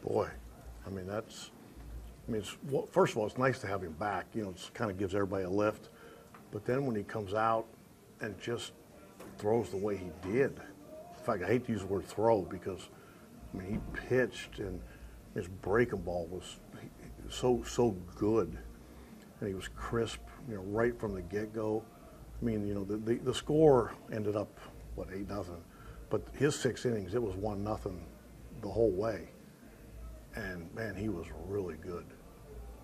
Boy, I mean, first of all, it's nice to have him back. You know, it kind of gives everybody a lift. But then when he comes out and just throws the way he did, in fact, I hate to use the word throw because, I mean, he pitched and his breaking ball was so good, and he was crisp, you know, right from the get-go. I mean, you know, the score ended up, what, 8-0, but his 6 innings, it was 1-0 the whole way. And, man, he was really good.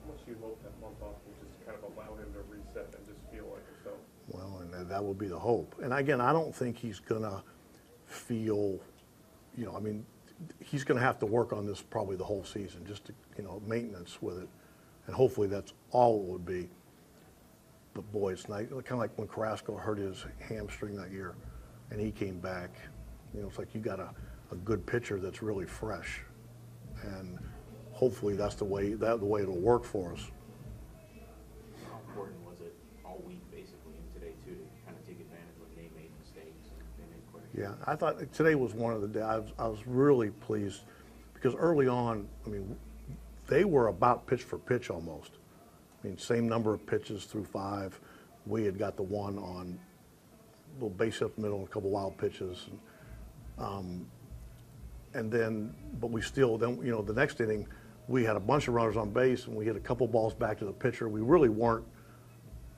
How much do you hope that month off will just kind of allow him to reset and just feel like himself? Well, and that would be the hope. And, again, I don't think he's going to feel, you know, I mean, he's going to have to work on this probably the whole season, just to, you know, maintenance with it. And hopefully that's all it would be. But, boy, it's nice. Kind of like when Carrasco hurt his hamstring that year and he came back. You know, it's like you got a good pitcher that's really fresh. And hopefully that's the way it'll work for us. How important was it all week, basically, and today, too, to kind of take advantage when they made mistakes and they made quite a few? Yeah, I thought today was one of the days I was really pleased because early on, I mean, they were about pitch for pitch almost. I mean, same number of pitches through 5. We had got the one on a little base up the middle and a couple wild pitches. And then, but we still, then, you know, the next inning, we had a bunch of runners on base and we hit a couple balls back to the pitcher. We really weren't,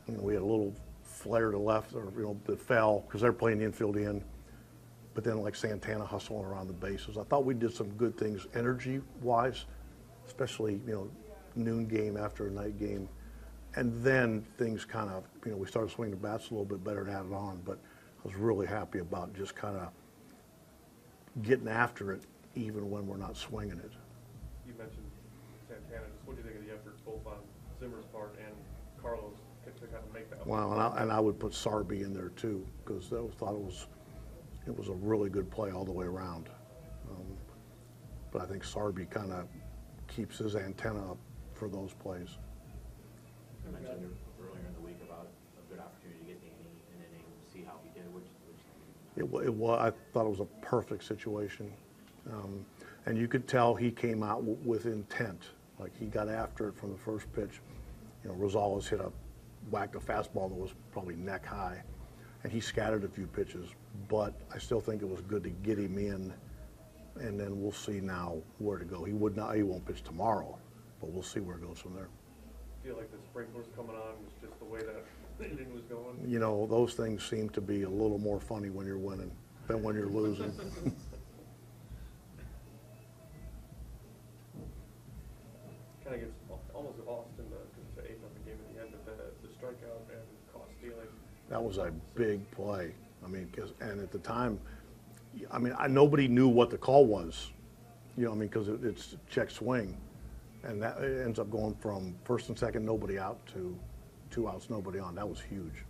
you know, we had a little flare to left or, you know, that fell because they're playing the infield in. But then like Santana hustling around the bases. I thought we did some good things energy-wise, especially, you know, noon game after a night game. And then things kind of, you know, we started swinging the bats a little bit better and had it on. But I was really happy about just kind of getting after it even when we're not swinging it. You mentioned Santana. Just what do you think of the effort both on Zimmer's part and Carlos to kind of make that? Well, and I would put Sarby in there too because I thought it was a really good play all the way around. But I think Sarby kind of keeps his antenna up for those plays. You mentioned earlier in the week about a good opportunity to get an inning, see how he did. I thought it was a perfect situation. And you could tell he came out with intent. Like he got after it from the first pitch. You know, Rosales whacked a fastball that was probably neck high. And he scattered a few pitches. But I still think it was good to get him in. And then we'll see now where to go. He won't pitch tomorrow, but we'll see where it goes from there. I feel like the sprinklers coming on was just the way that the inning was going. You know, those things seem to be a little more funny when you're winning than when you're losing. Kind of gets almost lost in the 8-0 game at the end of the strikeout and caught stealing. That was a big play. I mean, and at the time, I mean, nobody knew what the call was. You know, I mean, because it's check swing, and that it ends up going from first and second, nobody out to 2 outs, nobody on. That was huge.